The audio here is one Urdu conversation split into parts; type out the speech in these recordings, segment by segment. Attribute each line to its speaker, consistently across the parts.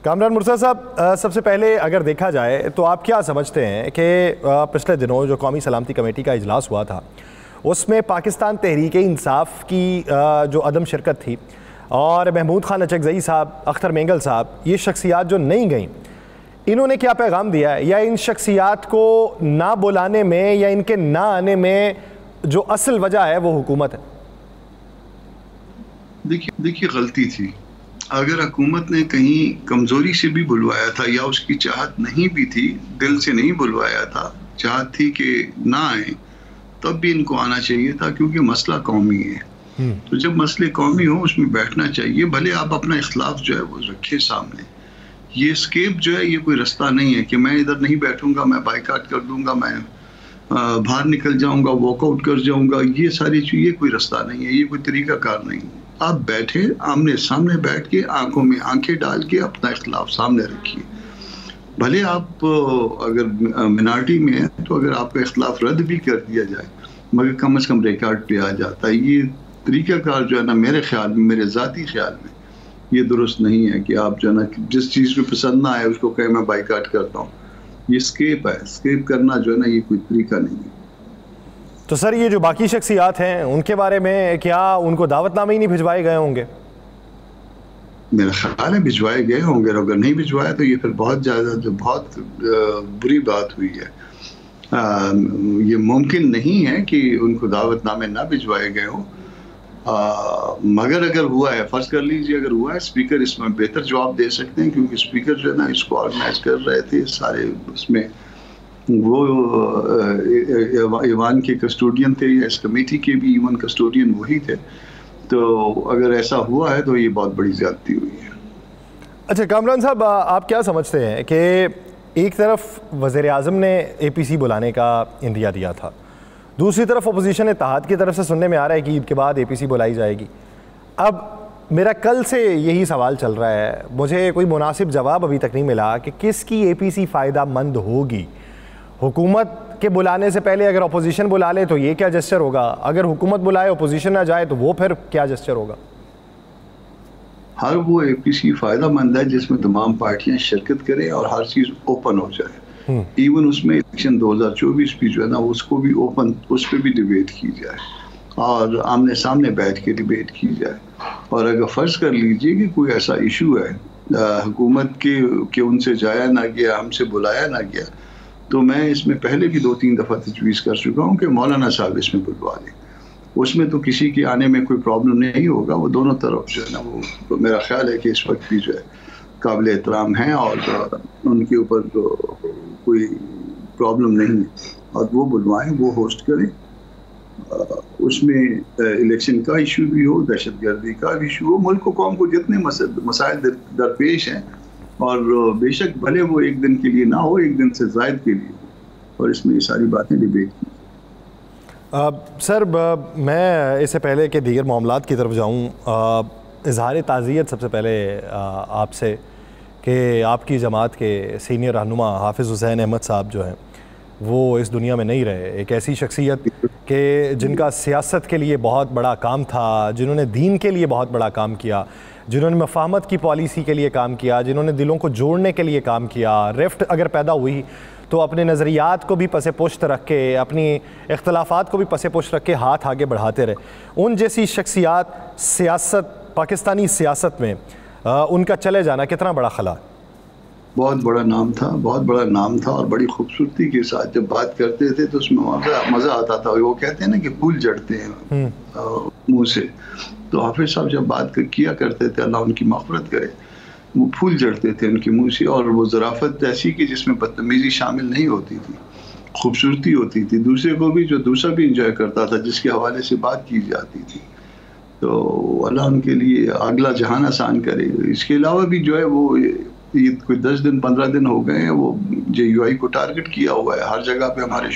Speaker 1: کامران مرتضیٰ صاحب، سب سے پہلے اگر دیکھا جائے تو آپ کیا سمجھتے ہیں کہ پچھلے دنوں جو قومی سلامتی کمیٹی کا اجلاس ہوا تھا اس میں پاکستان تحریک انصاف کی جو عدم شرکت تھی اور محمود خان اچکزئی صاحب، اختر مینگل صاحب، یہ شخصیات جو نہیں گئیں، انہوں نے کیا پیغام دیا ہے؟ یا ان شخصیات کو نہ بلانے میں یا ان کے نہ آنے میں جو اصل وجہ ہے وہ حکومت ہے؟
Speaker 2: دیکھیے غلطی تھی. اگر حکومت نے کہیں کمزوری سے بھی بلوایا تھا یا اس کی چاہت نہیں بھی تھی، دل سے نہیں بلوایا تھا، چاہت تھی کہ نہ آئیں، تب بھی ان کو آنا چاہیے تھا، کیونکہ مسئلہ قومی ہے. تو جب مسئلے قومی ہوں اس میں بیٹھنا چاہیے. بھلے آپ اپنا اختلاف جو ہے وہ رکھے سامنے. یہ اسکیپ جو ہے یہ کوئی رستہ نہیں ہے کہ میں ادھر نہیں بیٹھوں گا، میں بائیکاٹ کر دوں گا، میں باہر نکل جاؤں گا، واک آؤٹ کر جاؤں گا. یہ ساری چیز یہ کوئی رستہ نہیں ہے، یہ کوئی طریقہ کار نہیں ہے. آپ بیٹھے آمنے سامنے بیٹھ کے آنکھوں میں آنکھیں ڈال کے اپنا اختلاف سامنے رکھیے. بھلے آپ اگر منارٹی میں ہیں تو اگر آپ کا اختلاف رد بھی کر دیا جائے مگر کم از کم ریکارڈ پہ آ جاتا ہے. یہ طریقہ کار جو ہے نا میرے خیال میں، میرے ذاتی خیال میں یہ درست نہیں ہے کہ آپ جو ہے نا جس چیز کو پسند نہ آئے اس کو کہے میں بائیکاٹ کرتا ہوں. یہ اسکیپ ہے، اسکیپ کرنا جو ہے نا یہ کوئی طریقہ نہیں ہے.
Speaker 1: تو سر یہ جو باقی شخصیات ہیں ان کے بارے میں کیا ان کو دعوت نامے ہی نہیں بھجوائے گئے ہوں گے؟
Speaker 2: میرا خیال ہے بھجوائے گئے ہوں گے. اگر نہیں بھجوائے تو یہ پھر بہت زیادہ جو بہت بری بات ہوئی ہے. یہ ممکن نہیں ہے کہ ان کو دعوت نامے نہ بھجوائے گئے ہوں. مگر اگر ہوا ہے، فرض کر لیجیے اگر ہوا ہے، اسپیکر اس میں بہتر جواب دے سکتے ہیں، کیونکہ اسپیکر جو ہے نا اس کو آرگنائز کر رہے تھے سارے. اس میں وہ ایوان کے کسٹوڈین تھے یا اس کمیٹی کے بھی ایون کسٹوڈین وہی تھے. تو اگر ایسا ہوا ہے تو یہ بہت بڑی زیادتی ہوئی ہے.
Speaker 1: اچھا کامران صاحب، آپ کیا سمجھتے ہیں کہ ایک طرف وزیر اعظم نے اے پی سی بلانے کا اندیا دیا تھا، دوسری طرف اپوزیشن اتحاد کی طرف سے سننے میں آ رہا ہے کہ عید کے بعد اے پی سی بلائی جائے گی. اب میرا کل سے یہی سوال چل رہا ہے، مجھے کوئی مناسب جواب ابھی تک نہیں ملا کہ کس کی اے پی سی فائدہ مند ہوگی. حکومت کے بلانے سے پہلے اگر اپوزیشن بلا لے تو یہ کیا جسچر ہوگا؟ اگر حکومت بلائے اپوزیشن نہ جائے تو وہ پھر کیا جسچر ہوگا؟
Speaker 2: ہر وہ اے پی سی فائدہ مند ہے جس میں تمام پارٹیاں شرکت کریں اور ہر چیز اوپن ہو جائے. ایون اس میں الیکشن 2024 بھی جو ہے نا اس کو بھی اوپن، اس پہ بھی ڈیبیٹ کی جائے اور آمنے سامنے بیٹھ کے ڈیبیٹ کی جائے. اور اگر فرض کر لیجئے کہ کوئی ایسا ایشو ہے حکومت کے کہ ان سے جایا نہ گیا، ہم سے بلایا نہ گیا، تو میں اس میں پہلے بھی 2-3 دفعہ تجویز کر چکا ہوں کہ مولانا صاحب اس میں بلوا لیں. اس میں تو کسی کے آنے میں کوئی پرابلم نہیں ہوگا. وہ دونوں طرف جو ہے نا وہ میرا خیال ہے کہ اس وقت بھی جو ہے قابل احترام ہیں اور ان کے اوپر تو کوئی پرابلم نہیں ہے. اور وہ بلوائیں، وہ ہوسٹ کریں. اس میں الیکشن کا ایشو بھی ہو، دہشت گردی کا ایشو ہو، ملک و قوم کو جتنے مسائل درپیش ہیں، اور بے شک بھلے وہ ایک دن کے لیے نہ ہو، ایک دن سے زائد کے لیے، اور اس میں یہ ساری باتیں ڈیبیٹ کی.
Speaker 1: سر میں اس سے پہلے کہ دیگر معاملات کی طرف جاؤں، اظہار تعزیت سب سے پہلے آپ سے کہ آپ کی جماعت کے سینئر رہنما حافظ حسین احمد صاحب جو ہیں وہ اس دنیا میں نہیں رہے. ایک ایسی شخصیت کہ جن کا سیاست کے لیے بہت بڑا کام تھا، جنہوں نے دین کے لیے بہت بڑا کام کیا، جنہوں نے مفاہمت کی پالیسی کے لیے کام کیا، جنہوں نے دلوں کو جوڑنے کے لیے کام کیا. رفٹ اگر پیدا ہوئی تو اپنے نظریات کو بھی پس پشت رکھ کے، اپنی اختلافات کو بھی پس پشت رکھ کے ہاتھ آگے بڑھاتے رہے. ان جیسی شخصیات سیاست، پاکستانی سیاست میں ان کا چلے جانا کتنا بڑا خلا؟
Speaker 2: بہت بڑا نام تھا، بہت بڑا نام تھا، اور بڑی خوبصورتی کے ساتھ جب بات کرتے تھے تو اس میں مزہ آتا تھا. وہ کہتے ہیں نا کہ پھول جھڑتے ہیں منہ سے، تو حافظ صاحب جب بات کیا کرتے تھے، اللہ ان کی مغفرت کرے، وہ پھول جھڑتے تھے ان کے منہ سے. اور وہ ظرافت ایسی کہ جس میں بدتمیزی شامل نہیں ہوتی تھی، خوبصورتی ہوتی تھی. دوسرے کو بھی، جو دوسرا بھی انجوائے کرتا تھا جس کے حوالے سے بات کی جاتی تھی. تو اللہ ان کے لیے اگلا جہان آسان کرے. اس کے علاوہ بھی جو ہے وہ کوئی 10 دن 15 دن ہو گئے ہیں وہ جے یو آئی کو ٹارگٹ کیا ہوا ہے. ہر جگہ پہ ہمارے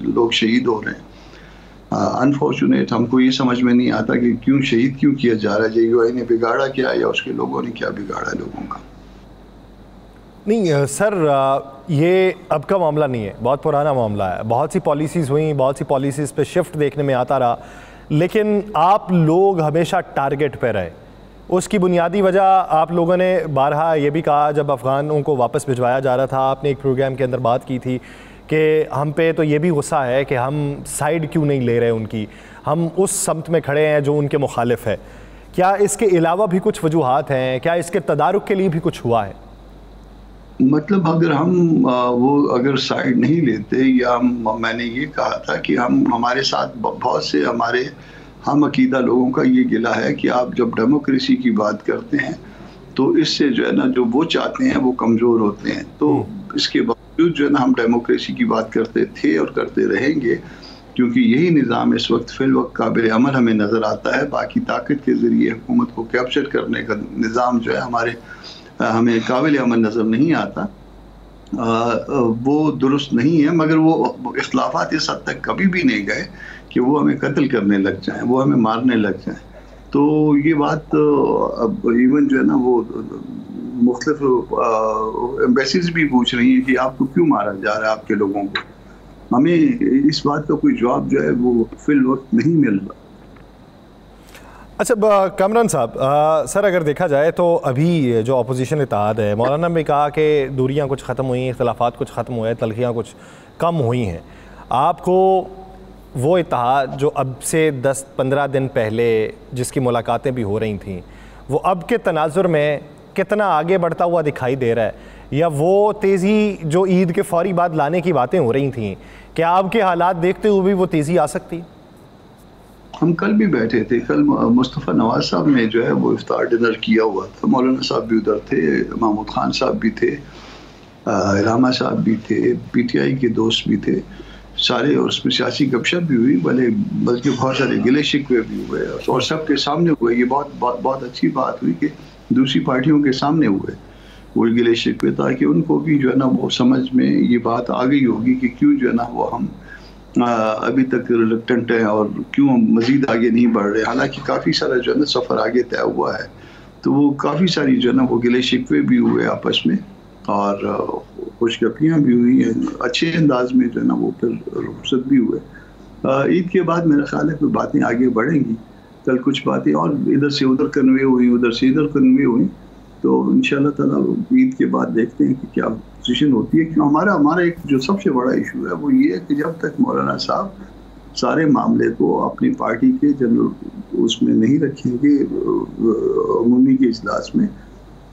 Speaker 2: لوگ شہید ہو رہے ہیں. انفارچونیٹ، ہم کو یہ سمجھ میں نہیں آتا کہ کیوں شہید کیوں کیا جا رہا ہے. جے یو آئی نے بگاڑا کیا یا اس کے لوگوں نے کیا بگاڑا لوگوں کا؟
Speaker 1: نہیں سر، یہ اب کا معاملہ نہیں ہے، بہت پرانا معاملہ ہے. بہت سی پالیسیز ہوئیں، بہت سی پالیسیز پہ شفٹ دیکھنے میں آتا رہا، لیکن آپ لوگ ہمیشہ ٹارگٹ پہ رہے. اس کی بنیادی وجہ آپ لوگوں نے بارہا یہ بھی کہا جب افغانوں کو واپس بھجوایا جا رہا تھا، آپ نے ایک پروگرام کے اندر بات کی تھی کہ ہم پہ تو یہ بھی غصہ ہے کہ ہم سائیڈ کیوں نہیں لے رہے ان کی، ہم اس سمت میں کھڑے ہیں جو ان کے مخالف ہے۔ کیا اس کے علاوہ بھی کچھ وجوہات ہیں؟ کیا اس کے تدارک کے لیے بھی کچھ ہوا ہے؟
Speaker 2: مطلب اگر ہم اگر سائیڈ نہیں لیتے، یا میں نے یہ کہا تھا کہ ہمارے ساتھ بہت سے ہمارے ہم عقیدہ لوگوں کا یہ گلہ ہے کہ آپ جب ڈیموکریسی کی بات کرتے ہیں تو اس سے جو ہے نا جو وہ چاہتے ہیں وہ کمزور ہوتے ہیں، تو اس کے باوجود جو ہے نا ہم ڈیموکریسی کی بات کرتے تھے اور کرتے رہیں گے، کیونکہ یہی نظام اس وقت فی الوقت قابل عمل ہمیں نظر آتا ہے۔ باقی طاقت کے ذریعے حکومت کو کیپچر کرنے کا نظام جو ہے ہمیں قابل عمل نظر نہیں آتا، وہ درست نہیں ہے، مگر وہ اختلافات اس حد تک کبھی بھی نہیں گئے کہ وہ ہمیں قتل کرنے لگ جائیں، وہ ہمیں مارنے لگ جائیں۔ تو یہ بات اب ایون جو ہے نا وہ مختلف ایمبیسیز بھی پوچھ رہی ہیں کہ آپ کو کیوں مارا جا رہا ہے آپ کے لوگوں کو۔ ہمیں اس بات کا کوئی جواب جو ہے وہ فی الوقت نہیں مل رہا۔
Speaker 1: اچھا کامران صاحب، سر اگر دیکھا جائے تو ابھی جو اپوزیشن اتحاد ہے، مولانا نے بھی کہا کہ دوریاں کچھ ختم ہوئی ہیں، اختلافات کچھ ختم ہوئے ہیں، تلخیاں کچھ کم ہوئی ہیں۔ آپ کو وہ اتحاد جو اب سے 10-15 دن پہلے جس کی ملاقاتیں بھی ہو رہی تھیں، وہ اب کے تناظر میں کتنا آگے بڑھتا ہوا دکھائی دے رہا ہے؟ یا وہ تیزی جو عید کے فوری بعد لانے کی باتیں ہو رہی تھیں، کیا آپ کے حالات دیکھتے ہوئے بھی وہ تیزی آ سکتی؟
Speaker 2: ہم کل بھی بیٹھے تھے، کل مصطفیٰ نواز صاحب نے جو ہے وہ افطار ڈنر کیا ہوا تھا، مولانا صاحب بھی ادھر تھے، محمود خان صاحب بھی تھے، علامہ صاحب بھی تھے، پی ٹی آئی کے دوست بھی تھے سارے، اور اس میں سیاسی گپ شپ بھی ہوئی، بلکہ بہت سارے گلے شکوے بھی ہوئے، اور سب کے سامنے ہوئے۔ یہ بہت اچھی بات ہوئی کہ دوسری پارٹیوں کے سامنے ہوئے وہ گلے شکوے، تاکہ ان کو بھی جو ہے نا وہ سمجھ میں یہ بات آ گئی ہوگی کہ کیوں جو ہے نا وہ ہم ابھی تک ریلکٹنٹ ہیں اور کیوں مزید آگے نہیں بڑھ رہے، حالانکہ کافی سارا جو ہے نا سفر آگے طے ہوا ہے۔ تو وہ کافی ساری جو ہے نا وہ گلے شکوے بھی ہوئے آپس میں، اور خوش گپیاں بھی ہوئی ہیں، اچھے انداز میں جو ہے نا وہ پھر رخصت بھی ہوئے۔ عید کے بعد میرا خیال ہے کہ باتیں آگے بڑھیں گی، کل کچھ باتیں اور ادھر سے ادھر کنوے ہوئی، ادھر سے ادھر کنوے ہوئی، تو انشاءاللہ تعالیٰ عید کے بعد دیکھتے ہیں کہ کیا پوزیشن ہوتی ہے۔ کیوں ہمارا ایک جو سب سے بڑا ایشو ہے وہ یہ ہے کہ جب تک مولانا صاحب سارے معاملے کو اپنی پارٹی کے جنرل اس میں نہیں رکھیں گے عمومی کے اجلاس میں،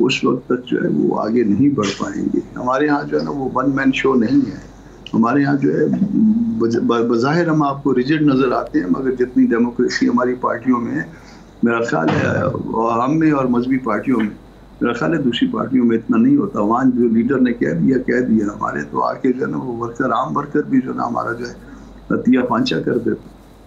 Speaker 2: اس وقت تک جو ہے وہ آگے نہیں بڑھ پائیں گے۔ ہمارے ہاں جو ہے نا وہ ون مین شو نہیں ہے، ہمارے ہاں جو ہے بظاہر ہم آپ کو ریجڈ نظر آتے ہیں، مگر جتنی ڈیموکریسی ہماری پارٹیوں میں ہے، میرا خیال ہے ہم میں اور مذہبی پارٹیوں میں، میرا خیال ہے دوسری پارٹیوں میں اتنا نہیں ہوتا۔ وہاں جو لیڈر نے کہہ دیا ہمارے، تو آ کے جو ہے نا وہ عام ورکر بھی جو ہے نا ہمارا جو ہے تیا پانچا کر دیتا۔